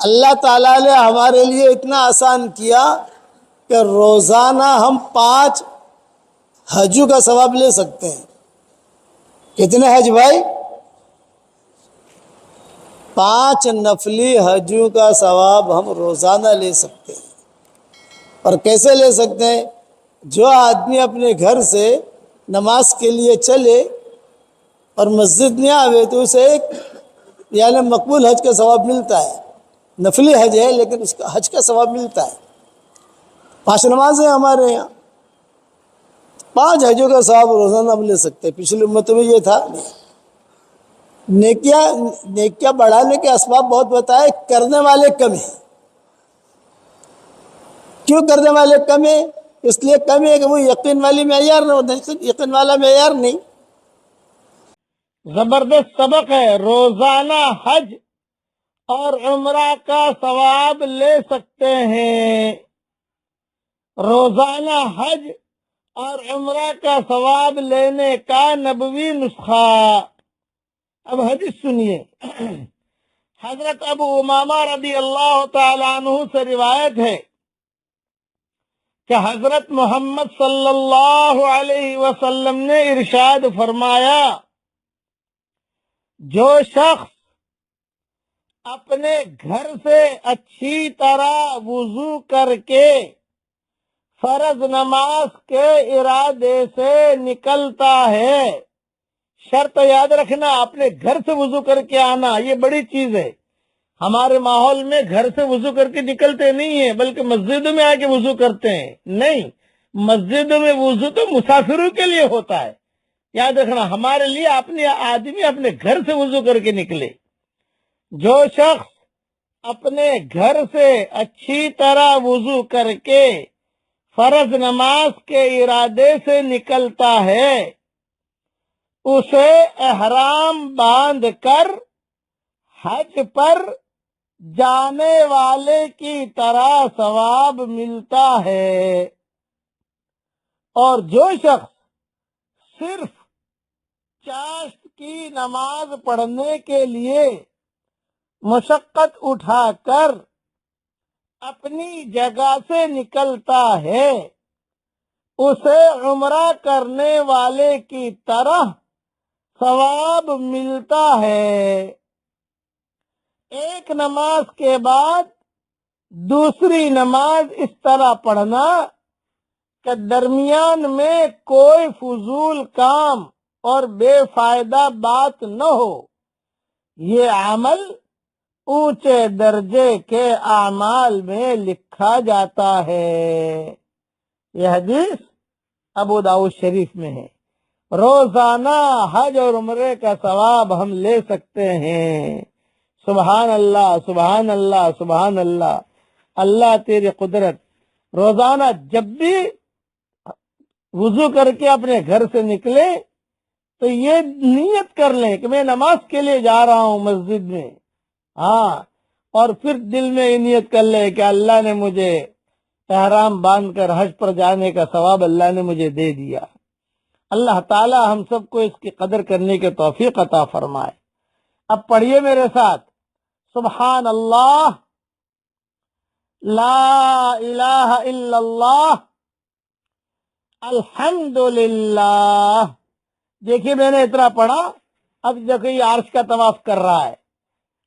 اللہ تعالیٰ نے ہمارے لیے اتنا آسان کیا کہ روزانہ ہم 5 حجوں کا ثواب لے سکتے ہیں۔ کتنے حج بھائی؟ 5 نفلی حجوں کا ثواب ہم روزانہ لے سکتے ہیں۔ اور کیسے لے سکتے ہیں؟ جو آدمی اپنے گھر سے نماز کے لیے چلے اور مسجد میں آوے تو اسے ایک یعنی مقبول حج کا ثواب ملتا ہے۔ نفلی حج ہے لیکن اس کا حج کا ثواب ملتا ہے۔ 5 نمازیں ہمارے یہاں، 5 حجوں کا ثواب روزانہ ہم لے سکتے ہیں۔ پچھلی امتوں میں یہ تھا۔ نیکیاں بڑھانے کے اسباب بہت بتائے، کرنے والے کم ہیں۔ کیوں کرنے والے کم ہیں؟ اس لیے کم ہے کہ وہ یقین والی معیار نہ ہوتا، یقین والا معیار نہیں۔ زبردست سبق ہے۔ روزانہ حج اور عمرہ کا ثواب لے سکتے ہیں۔ روزانہ حج اور عمرہ کا ثواب لینے کا نبوی نسخہ۔ اب حدیث سنیے۔ حضرت ابو امامہ رضی اللہ تعالیٰ عنہ سے روایت ہے کہ حضرت محمد صلی اللہ علیہ وسلم نے ارشاد فرمایا، جو شخص اپنے گھر سے اچھی طرح وضو کر کے فرض نماز کے ارادے سے نکلتا ہے، شرط یاد رکھنا، اپنے گھر سے وضو کر کے آنا، یہ بڑی چیز ہے۔ ہمارے ماحول میں گھر سے وضو کر کے نکلتے نہیں ہیں، بلکہ مسجدوں میں آ کے وضو کرتے ہیں۔ نہیں، مسجدوں میں وضو تو مسافروں کے لیے ہوتا ہے۔ یاد رکھنا، ہمارے لیے اپنے آدمی اپنے گھر سے وضو کر کے نکلے۔ جو شخص اپنے گھر سے اچھی طرح وضو کر کے فرض نماز کے ارادے سے نکلتا ہے، اسے احرام باندھ کر حج پر جانے والے کی طرح ثواب ملتا ہے۔ اور جو شخص صرف چاشت کی نماز پڑھنے کے لیے مشقت اٹھا کر اپنی جگہ سے نکلتا ہے، اسے عمرہ کرنے والے کی طرح ثواب ملتا ہے۔ ایک نماز کے بعد دوسری نماز اس طرح پڑھنا کہ درمیان میں کوئی فضول کام اور بے فائدہ بات نہ ہو، یہ عمل اونچے درجے کے اعمال میں لکھا جاتا ہے۔ یہ حدیث ابو داؤد شریف میں ہے۔ روزانہ حج اور عمرے کا ثواب ہم لے سکتے ہیں۔ سبحان اللہ، سبحان اللہ، سبحان اللہ۔ اللہ تیری قدرت۔ روزانہ جب بھی وضو کر کے اپنے گھر سے نکلے تو یہ نیت کر لیں کہ میں نماز کے لیے جا رہا ہوں مسجد میں۔ ہاں، اور پھر دل میں یہ نیت کر لے کہ اللہ نے مجھے احرام باندھ کر حج پر جانے کا ثواب اللہ نے مجھے دے دیا۔ اللہ تعالی ہم سب کو اس کی قدر کرنے کے توفیق عطا فرمائے۔ اب پڑھیے میرے ساتھ، سبحان اللہ، لا الہ الا اللہ، الحمدللہ۔ دیکھیے میں نے اتنا پڑھا، اب دیکھو یہ عرش کا طواف کر رہا ہے،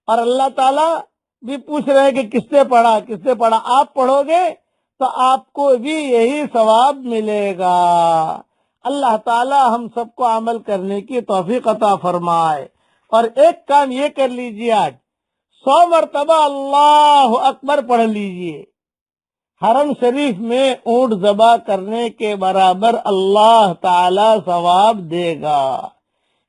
اور اللہ تعالیٰ بھی پوچھ رہے ہیں کہ کس نے پڑھا، کس نے پڑھا۔ آپ پڑھو گے تو آپ کو بھی یہی ثواب ملے گا۔ اللہ تعالیٰ ہم سب کو عمل کرنے کی توفیق عطا فرمائے۔ اور ایک کام یہ کر لیجئے، آج 100 مرتبہ اللہ اکبر پڑھ لیجئے۔ حرم شریف میں اونٹ ذبح کرنے کے برابر اللہ تعالی ثواب دے گا۔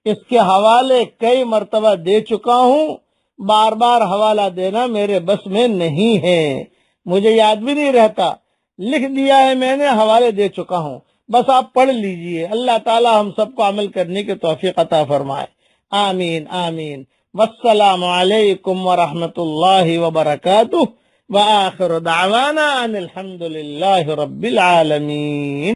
اس کے حوالے کئی مرتبہ دے چکا ہوں، بار بار حوالہ دینا میرے بس میں نہیں ہے، مجھے یاد بھی نہیں رہتا، لکھ دیا ہے میں نے، حوالے دے چکا ہوں، بس آپ پڑھ لیجئے۔ اللہ تعالی ہم سب کو عمل کرنے کی توفیق عطا فرمائے۔ آمین آمین۔ والسلام علیکم ورحمۃ اللہ وبرکاتہ، وآخر دعوانا ان الحمد للہ رب العالمین۔